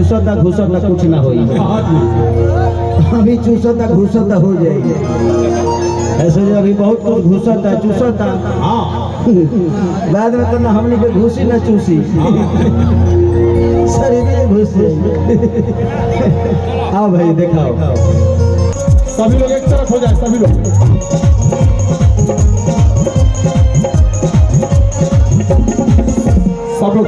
चूसता घुसता कुछ ना होई, अभी चूसता घुसता हो जाएगी। ऐसे जो अभी बहुत कुछ घुसता चूसता, बाद में तो ना हमने के घुसी ना चूसी, शरीर में घुस जाएगी। आओ भाई दिखाओ, सभी लोग एक तरफ हो जाए, सभी लोग। सब लोग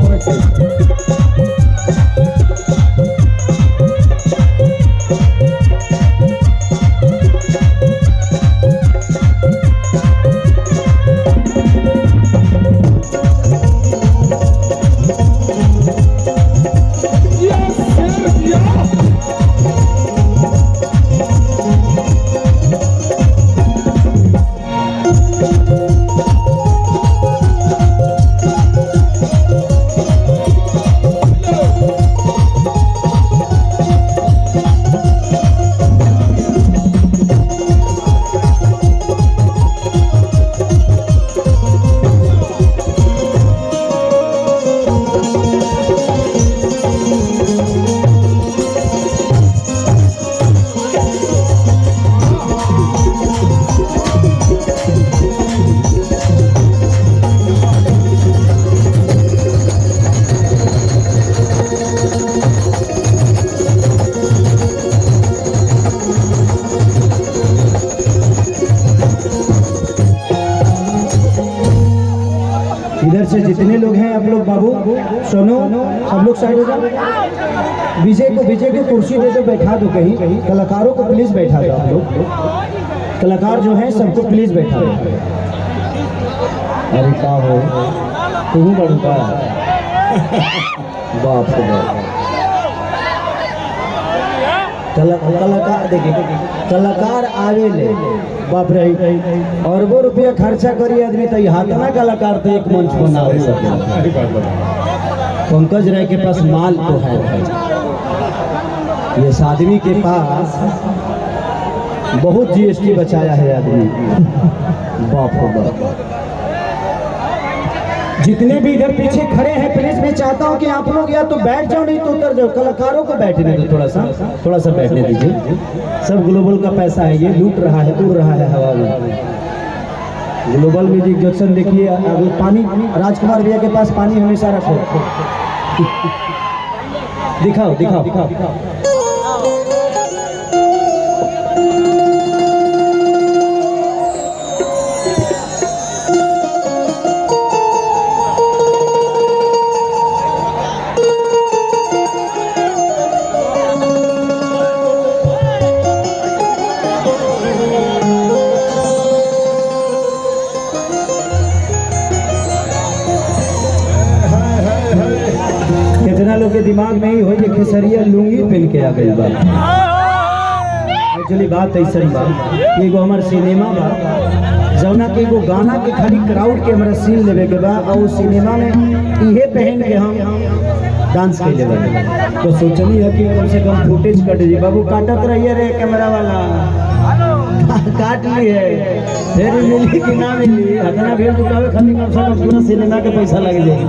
इधर से जितने लोग हैं आप लोग बाबू सुनो, सब लोग साइड हो जाओ। विजय को कुर्सी दे दो, बैठा दो कहीं। कलाकारों को प्लीज बैठा दो, आप लोग कलाकार जो हैं सबको प्लीज बैठा दो। अरे का हो तुम बड़का बाप रे बाप। कलाकार देखिए, कलाकार आवे ले बाप रे, अरबों रुपया खर्चा करी आदमी तो हाथ ना कलाकार तो एक मंच बना हो सके। पंकज राय के पास माल तो है भाई, ये आदमी के पास बहुत जीएसटी बचाया है आदमी, बाप रे बाप। जितने भी इधर पीछे खड़े हैं प्लीज मैं चाहता हूं कि आप लोग या तो बैठ जाओ नहीं तो उतर जाओ। कलाकारों को बैठने दो, थोड़ा सा बैठने दीजिए। सब ग्लोबल का पैसा है, ये लूट रहा है, उड़ रहा है हवा में। ग्लोबल म्यूजिक जंक्शन देखिए, अगर पानी राजकुमार भैया के पास पानी हमेशा रखो। दिखाओ दिखाओ दिखाओ। के दिमाग में ही हो जे खेसरिया लुंगी पहन के आ गई बा। एक्चुअली बात ऐसा ही बा, एगो हमार सिनेमा बा जौना के एगो गाना के खाली क्राउड के हमरा सीन लेवे के बा, और उस सिनेमा में इहे पहन के हम डांस कर लेवे। तो सोचनी है कि कम से कम फुटेज कट जी। बाबू काटत रहिए रे कैमरा वाला, काट लिए फिर मिली कि ना मिली, हतना भीड़ जुटावे खाली कम से कम पूरा सिनेमा के पैसा लग जाए।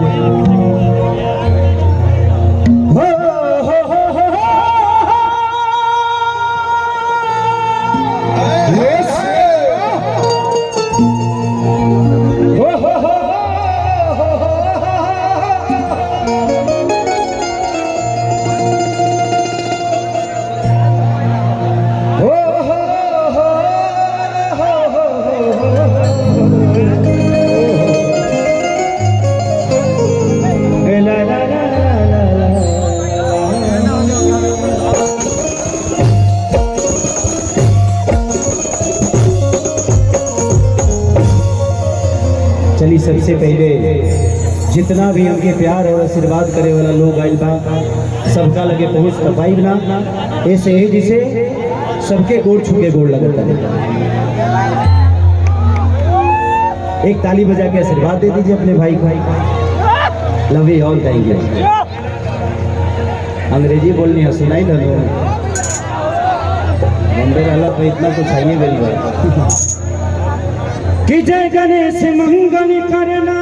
चलिए सबसे पहले जितना भी हमके प्यार और आशीर्वाद करे वाला लोग आइल बा सबका लगे पहुँच पाइब ना, ऐसे ही जिसे सबके गोड़ छुके गोड़ लगता है। एक ताली बजा के आशीर्वाद दे दीजिए अपने भाई को। Love you all, thank you. अंग्रेजी बोलनी है सुनाई लो, बंदे रहला तो इतना कुछ आइए गई बात कि जय गणेश मंगल करना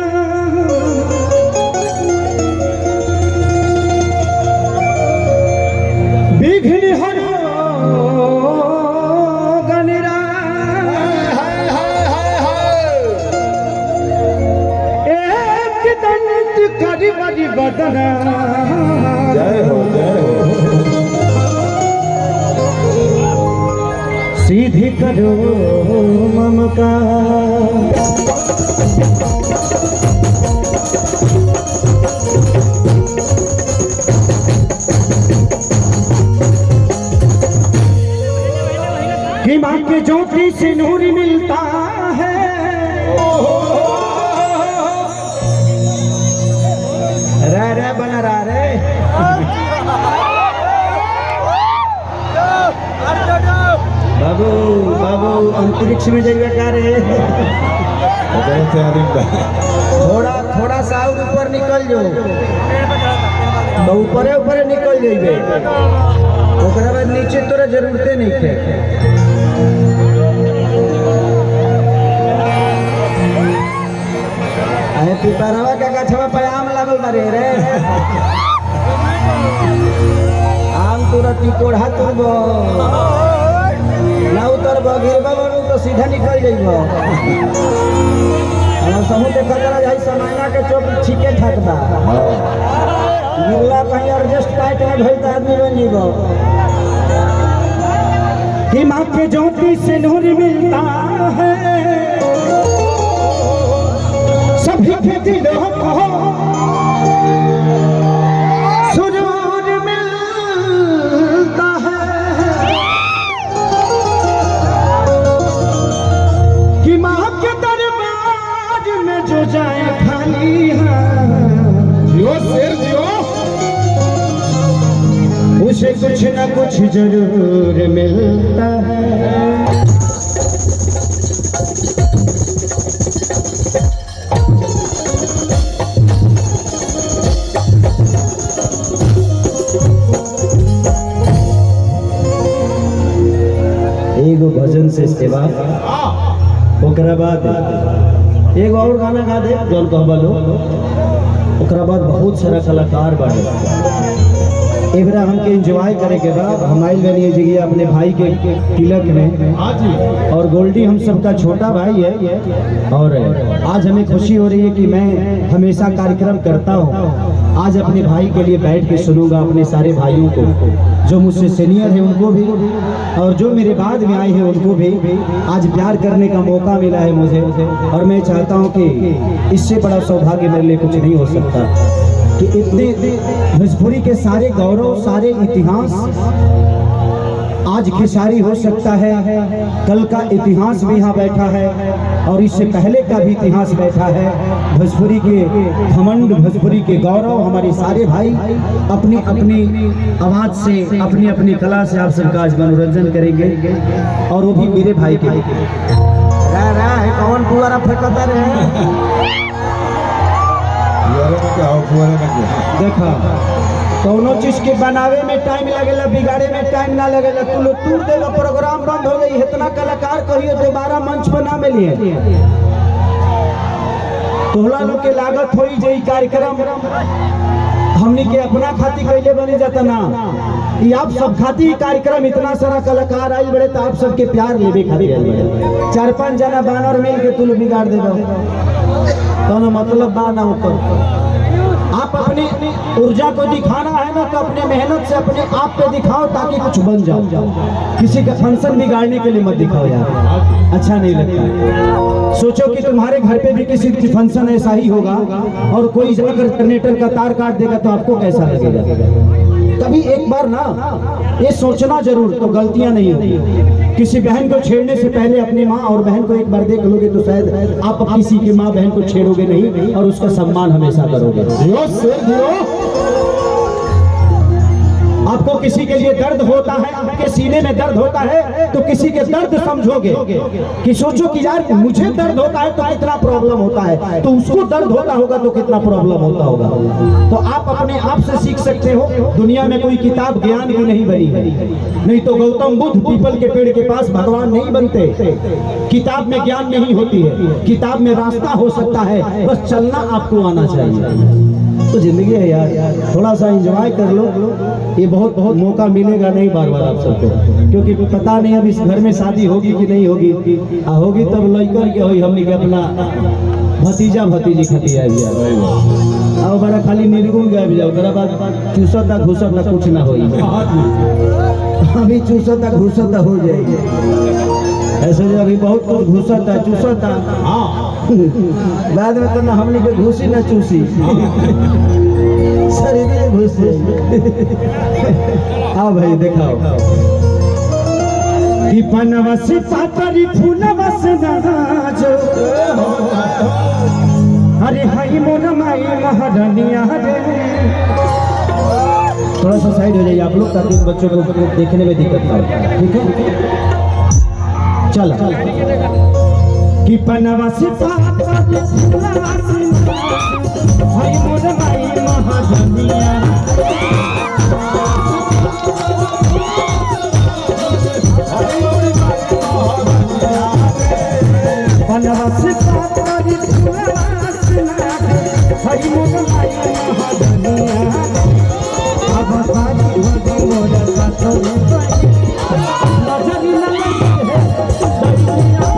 करो ममकार। कि माँ के ज्योति से नूर मिलता है, रे बना रहा रे। बाबू बाबू अंतरिक्ष में जाइए क्या रे? थोड़ा थोड़ा सा और ऊपर निकल जो, तो ऊपरे ऊपरे निकल जाइए, ओकरा बाद नीचे तोरा जरूरते नहीं है। अरे पिपरवा का गछवा पे आम लागल बारे रे, आम तुरंत कोढ़ा तुरबो ना उतरबो, गिरबो बनू तो सीधा निकल जाइबो। हमरा समूह के खतरा जाई समाना के चोप ठीके ठाक बा, गिरला कहीं एडजस्ट टाइट में भइल त आदमी बन जीबो। कि माँ के ज्योति से नूर मिलता है, सभी के दिलों को सुरूर मिलता है। कि माँ के दरबार में जो जाए खाली है, जियो शेर जियो, उसे कुछ न कुछ जरूर मिलता है। एगो भजन से सेवा, ओकरा बाद एगो और गाना गा दे जौन कहबा लो, ओकरा बाद बहुत सारा कलाकार बाड़े। एबरा हमके एंजॉय करे के बाद हम आइल बनिए जगह अपने भाई के तिलक में, और गोल्डी हम सबका छोटा भाई है, और आज हमें खुशी हो रही है कि मैं हमेशा कार्यक्रम करता हूँ। आज अपने भाई के लिए बैठ के सुनूंगा, अपने सारे भाइयों को जो मुझसे सीनियर है उनको भी, और जो मेरे बाद में आए हैं उनको भी आज प्यार करने का मौका मिला है मुझे। और मैं चाहता हूँ कि इससे बड़ा सौभाग्य मेरे लिए कुछ नहीं हो सकता कि इतने भोजपुरी के सारे गौरव, सारे इतिहास आज खेसारी हो सकता है। कल का इतिहास भी यहाँ बैठा है, और इससे पहले का भी इतिहास बैठा है। भोजपुरी के घमंड, भोजपुरी के गौरव, हमारे सारे भाई अपनी अपनी आवाज़ से, अपनी अपनी कला से आप सबका आज मनोरंजन करेंगे, और वो भी मेरे भाई के। कौन पुआरा फेंकता रहे? देखा, कौनो चीज के बनावे में टाइम लगेला, बिगाड़े में टाइम ना लगेला। तू लोग टूट देगा, प्रोग्राम बंद हो गई, इतना कलाकार कहियो दोबारा मंच पर ना मिलिए। तोहला लोग के लागत होई जे कार्यक्रम हमनी के अपना खातिर कैले बने जाता ना, ये आप सब खातिर कार्यक्रम। इतना सारा कलाकार आइल बड़े तो आप सबके प्यार लेवे खातिर आइल बड़े। 4-5 जना बानर मिल के तू लोग बिगाड़ देबो, तो मतलब बा ना ऊपर। आप अपनी ऊर्जा को दिखाना है ना, तो अपने मेहनत से अपने आप पे दिखाओ ताकि कुछ बन जाओ। किसी का फंक्शन बिगाड़ने के लिए मत दिखाओ यार, अच्छा नहीं लगता। सोचो कि तुम्हारे घर पे भी किसी की फंक्शन ऐसा ही होगा, और कोई अगर जनरेटर का तार काट देगा तो आपको कैसा लगेगा? कभी एक बार ना ये सोचना जरूर, तो गलतियां नहीं होती। किसी बहन को छेड़ने से पहले अपनी माँ और बहन को एक बार देख लोगे तो शायद आप किसी की माँ बहन को छेड़ोगे नहीं, और उसका सम्मान हमेशा करोगे। आपको किसी के लिए दर्द होता है, आपके सीने में दर्द होता है, तो किसी के दर्द समझोगे कि सोचो कि यार मुझे दर्द होता है तो कितना प्रॉब्लम होता है, तो उसको दर्द होता होगा तो कितना प्रॉब्लम होता होगा। तो आप अपने आप से सीख सकते हो। दुनिया में कोई किताब ज्ञान की नहीं बनी है, नहीं तो गौतम बुद्ध पीपल के पेड़ के पास भगवान नहीं बनते। किताब में ज्ञान नहीं होती है, किताब में रास्ता हो सकता है, बस चलना आपको आना चाहिए। तो जिंदगी है यार, थोड़ा सा एंजॉय कर लो। ये बहुत बहुत मौका मिलेगा नहीं बार बार आप सबको, क्योंकि पता नहीं अब इस घर में शादी होगी कि नहीं होगी। होगी तब लड़कर के होई, हमने के अपना भतीजा भतीजी खतिया अब बड़ा खाली निर्गुण गायब जाओ, ओकरा बाद चूसता घुसता कुछ ना होई। अभी चूसता घुसता हो जाएगी। ऐसे जो अभी बहुत कुछ घुसता चूसता, हाँ बाद में तो ना हमने के घुसी ना चूसी, शरीर में घुसे। हाँ भाई दिखाओ कि पनवा से पातरी फूलवा से नाजो, अरे हाय मोर माई महारानिया रे। थोड़ा सा साइड हो जाइए आप लोग, ताकि बच्चों को देखने में दिक्कत ना हो, ठीक है। चलो कि पनवा से पातरी फूलवा से नाजो, हाय मोर माई महारानिया। पनवा से पातरी फूलवा से नाजो, हाय मोर माई महारानिया। अब सारी वही मोर साथो नजर न लगे दैनिया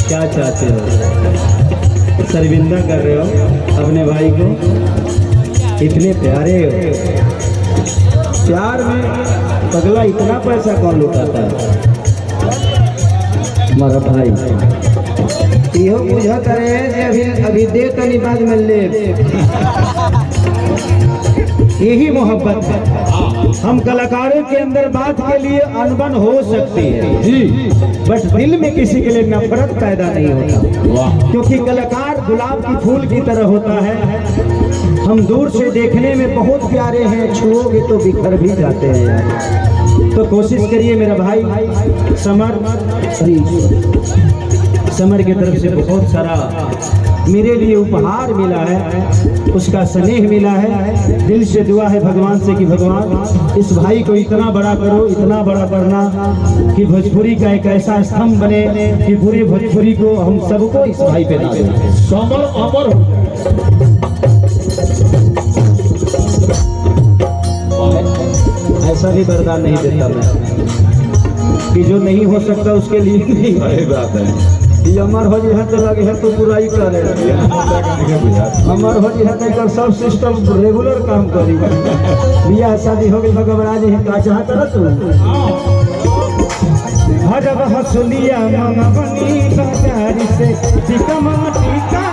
क्या चाहते हो? शर्मिंदा कर रहे हो अपने भाई को? इतने प्यारे हो, प्यार में पगला इतना पैसा कौन लुटाता है? हमारा भाई इहो बुझा करे अभी दे तनी बाद में ले, यही मोहब्बत है। हम कलाकारों के अंदर बात के लिए अनबन हो सकती है जी, बट दिल में किसी के लिए नफरत पैदा नहीं होता, क्योंकि कलाकार गुलाब की फूल की तरह होता है। हम दूर से देखने में बहुत प्यारे हैं, छुओगे तो बिखर भी जाते हैं। तो कोशिश करिए मेरा भाई समर की तरफ से बहुत सारा मेरे लिए उपहार मिला है, उसका स्नेह मिला है। दिल से दुआ है भगवान से कि भगवान इस भाई को इतना बड़ा करो, इतना बड़ा करना कि भोजपुरी का एक ऐसा स्तंभ बने कि पूरे भोजपुरी को हम सबको इस भाई पे ना दें, समर अमर हो जाए। ऐसा भी वरदान नहीं देता मैं कि जो नहीं हो सकता उसके लिए नहीं। सही बात है। ये अमर हो जी है तो लगे है तो बुराई करे, अमर हो जी है तो कर सब सिस्टम रेगुलर काम करी। बियाह शादी हो गई घबरा जी का चाहत रह तू हजब हसुलिया मामा बनी बाजारी से टिकमा टिका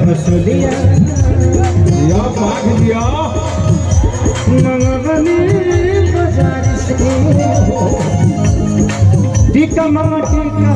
हसुलिया या भाग दिया मंगवनी बाजार से टिका मामा टिका